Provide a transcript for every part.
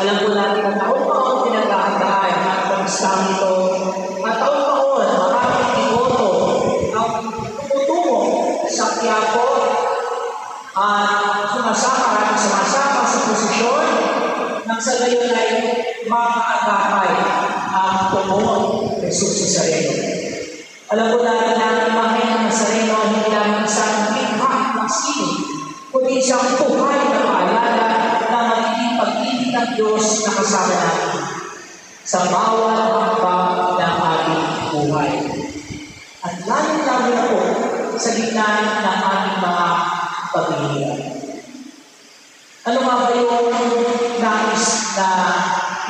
Alam po natin na taon-taon pinaghahandaan ang pag-islam ito. At taon-taon, maraming iboto ang tumutungo sa Quiapo at sumasama sa posisyon nang sa gayon ay makaagapay ang tumuong Jesus Nazareno. Alam po natin na ang imahe ng Nazareno hindi lamang isang likha ng sining, kundi isang buhay na paalala na magiging pag-ibig ng Diyos na kasama natin sa bawat hakbang ng ating buhay. At lalo-lalo na po sa gitna ng ating mga pag-ibig. Ano nga ba yung nais na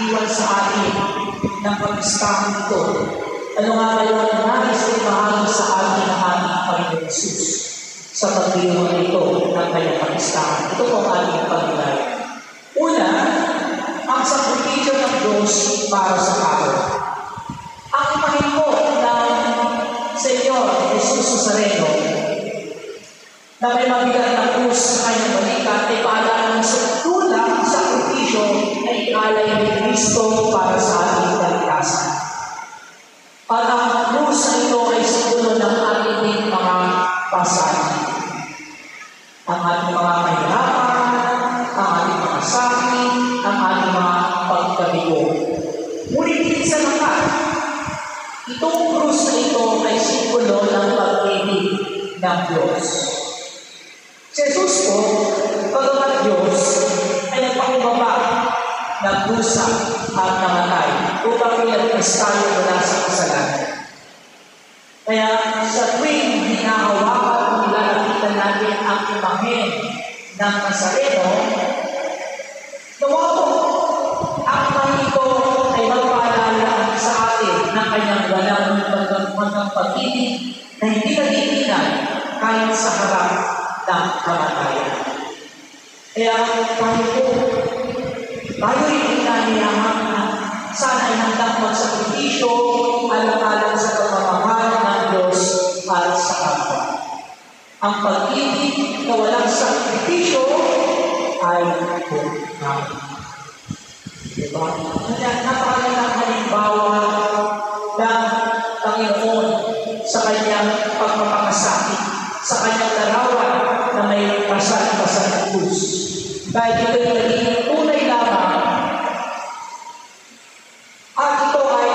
iwan sa atin ng pag-istahan ito? Ano nga ba yung nais na ibahagi sa atin ng ating Panginoon Jesus sa pag-iwan ito ng kanyang pag-istahan? Ito po ang ating pag-ibig. Una, ang sakripisyo ng Diyos para sa tao. Ang imahin po ng Senyor Jesus Nazareno na may mabigat na krus sa kanyang balikat ay paalala ng tulang sakripisyo ay ialay ni Kristo para sa ating kaligtasan. At ang krus na ito ay simbolo ng ating mga pasanin. Ang ating mga kahirapan, ang ating mga sakit, ang ating mga pagkabigo. Ngunit din sa lahat, itong krus na ito ay simbolo ng pag-ibig ng Diyos. Si Jesus po, pagkakat Diyos, ay nagpakibaba ng pusa at namatay upang iligtas tayo mula sa kasalanan. Kaya sa tuwing hinahawakan kung lalapitan natin ang imahen ng Nazareno, nawa po, ang imahen ito ay magpaalala sa atin ng kanyang walang hanggang pag-ibig na hindi natitinag kahit sa harap ng kamatayan. Kaya tayo po, tayo rin inaniyahan na sana ay handang magsakripisyo alang-alang sa pagmamahal ng Diyos para sa kapwa. Ang pag-ibig na walang sakripisyo ay buhay. Diba? Kaya napakagandang halimbawa ng Panginoon sa kanyang pagpapakasakit, sa kanyang larawan na may pasal-pasal na krus. Dahil ito ay naging tunay lamang at ito ay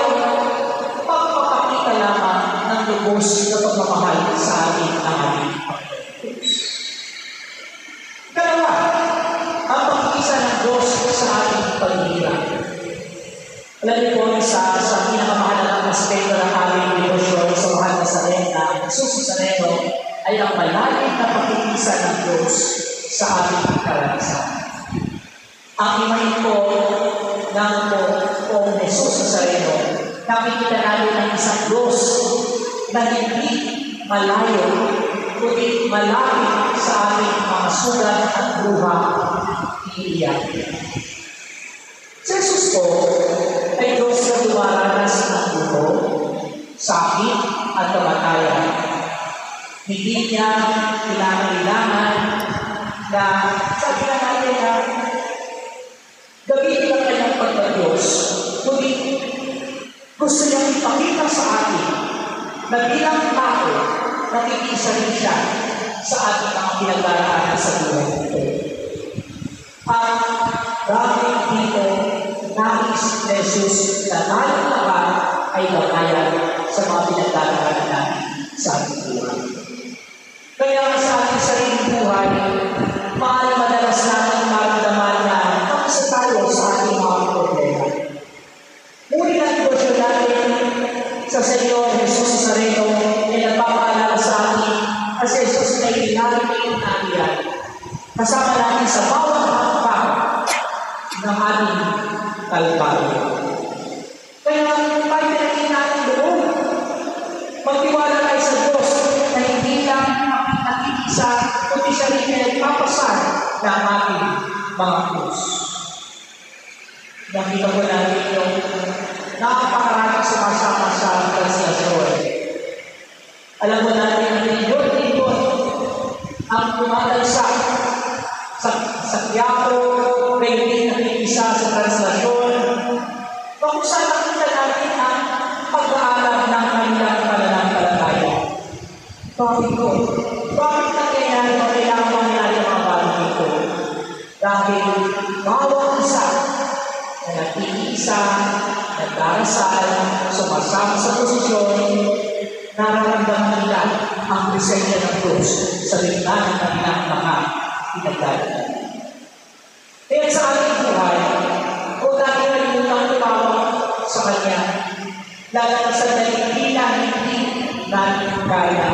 pagpapakita lamang ng lubos na pagmamahal sa ating ating Panginoon. Dalawa, ang pag-isa ng Diyos sa ating paghihirap. Alam niyo po, sa pinakamahalagang aspeto ng aming devotion sa mahal na Nazareno, Jesus Nazareno, ay ang malalim na pag-isa ng Diyos sa ating karanasan. Ang imahin po ng Pong Jesus Nazareno, nakikita natin ang isang Diyos na hindi malayo, kundi malapit sa ating mga sugat at luha iiyak. Si Jesus po ay Diyos na dumaranas ng buto, sakit at kamatayan. Hindi niya kailangan na sabi na natin na gamitin ang kanyang pagka-Diyos, kundi gusto niyang ipakita sa atin na bilang tao, nakikisa rin siya sa ating mga pinagdaraanan sa buhay ito. At dahil dito, nais ni Jesus na tayong lahat ay bakayan sa mga pinagdaraanan natin sa ating buhay. Kaya sa ating sariling buhay, maaaring madalas natin maramdaman na tapos tayo sa ating mga problema. Ngunit ang devotion natin sa Senyor Jesus Nazareno ay nagpapaalala sa atin na si Jesus ay inalipin natin. Kasama natin sa bawat hakbang ng ating kalbaryo. Kaya tayo pinagin natin doon. Magtiwala tayo sa Diyos na hindi lang nakikisa, kundi siya rin pinagpapasan ng ating mga krus. Nakita ko natin yung napakaraming sumasama sa translasyon. Alam mo natin na milyon-milyon ang tumatalsa sa Quiapo, may hindi nakikisa sa isang translasyon, kung saan nakita natin ang pag-aaral ng kanilang pananampalataya. Bakit ko? Bakit na kailangan mangyari ang mga bagay ito? Dahil bawat isa na nag-iisa, nagdarasal, sumasama sa posisyon, nararamdaman nila ang presensya ng Diyos sa gitna ng kanilang mga pinagdadaanan. Kaya sa ating buhay, kung dahil nalimutan tumawag sa Kanya, lalo na sa hindi natin kaya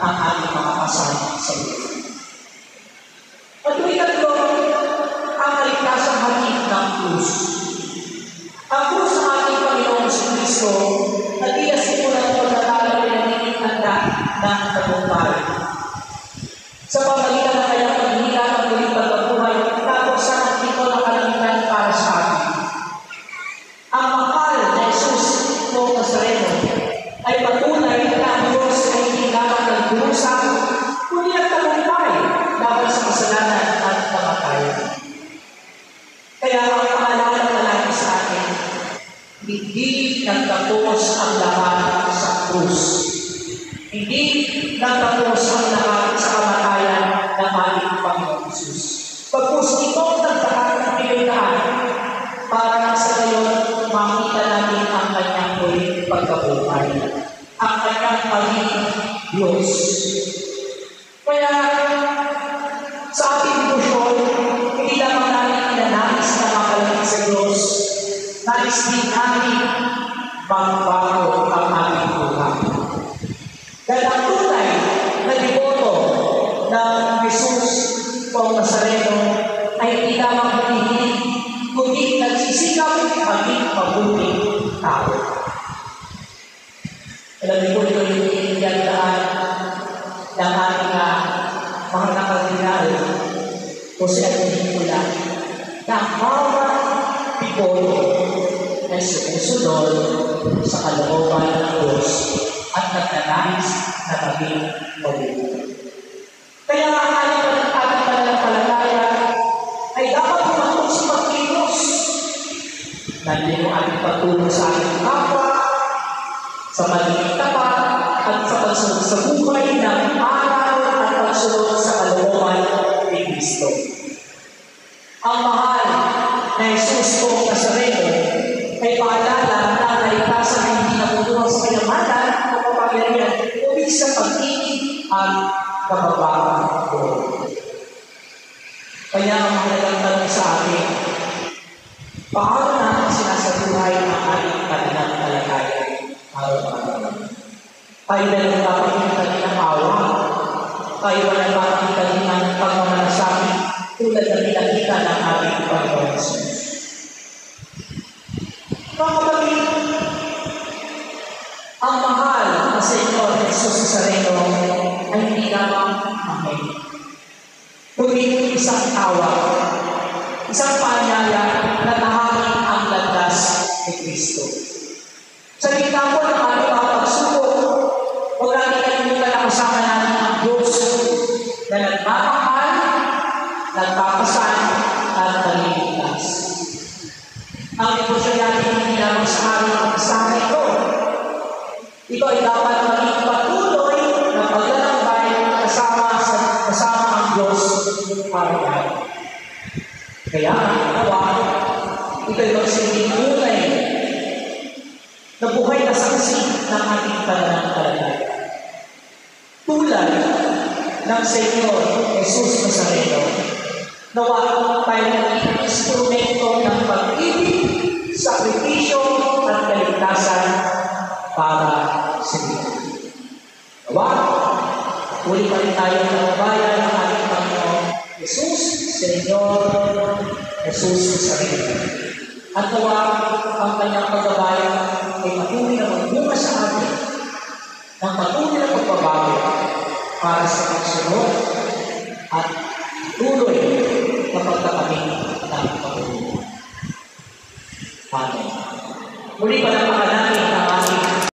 ang ating mga kasama sa iyo. At ikatlo, ang kaligtasang hatid ng krus. Ang krus ng ating Panginoong Kristo na tila simulan ng pagkatalo ay naninitanda ng tagumpay. Sa pamagitan ng kanyang paghihila ng muling pagkabuhay, tapos sa ito ng kalamitan para sa atin. Ang mahal na Jesus ng Nazareno ay patunay na ang Diyos ay hindi lamang nagdurusa, kundi ang tagumpay laban sa kasalanan at kamatayan. Kaya ang paalala na lagi sa atin, hindi nagtapos ang lahat sa krus. Hindi nagtapos ang lahat sa kamatayan ng ating Panginoon Jesus. Pagpus itong nagtakat ng pinagdaan para sa gayon makita natin ang kanyang muling pagkabuhay, ang kanyang pagiging Diyos. Kaya sa ating devotion, hindi lamang natin inanais na makalapit sa Diyos, nais din natin magbago ang ating buhay. Dahil ang tunay na devoto ng Jesus ng Nazareno ay hindi lamang hinihiling, kundi nagsisikap maging mabuting tao. Alam niyo po ito yung iniyagdaan ng ating mga nakardinal o si Agnicola na bawat devoto ay sumusunod sa kalooban ng Diyos at nagtanais na maging mabuti. Kaya ang ating pananampalataya ay dapat humatong sa pagkilos. Nandiyan mo ating pagtulong sa ating kapwa, sa pagiging tapat, at sa pagsunod sa buhay ng araw at pagsunod sa kalooban ni Kristo. Ang mahal na Jesus ng Nazareno ay paalala na naligtasan na hindi nabubuhay sa kanyamanan o kapagalian o sa pag-ibig at kababaang loob. Kaya ang mahalagang tanong sa atin, paano natin sinasabuhay ang ating pananampalataya araw-araw? Tayo na nagpapakita ng awa, tayo na nagpapakita ng pagmamalasakit tulad na pinakita ng ating Panginoon Jesus. Mga kapatid, ang mahal na Senyor Jesus Nazareno ay hindi lamang amin, kundi isang tawag, isang paanyaya na tahangin ang landas ni Kristo. Sa gitna po ng ating mga pagsubok, huwag natin kalimutan na kasama natin ang Diyos na nagmamahal, nagpapasan, at naliligtas. Ang devotion natin hindi lamang sa ating pagkasama ito. Ito ay dapat maging patuloy na paglalakbay kasama ang Diyos araw-araw. Kaya, ito ay magsilbing tunay na buhay na saksi ng ating pananampalataya. Tulad ng Senyor Jesus Nazareno, nawa tayo ng instrumento ng pag-ibig, sakripisyo at kaligtasan para sa iyo. Nawa, uli pa rin tayo ng bayan ng ating Panginoon Jesus, Senyor Jesus Nazareno. At nawa, ang kanyang pagbabayan ay patuloy na magbunga sa atin ng patuloy na pagbabago para sa pagsunod at tuloy na pagkakamit ng Panginoon. Amen. Muli pa lang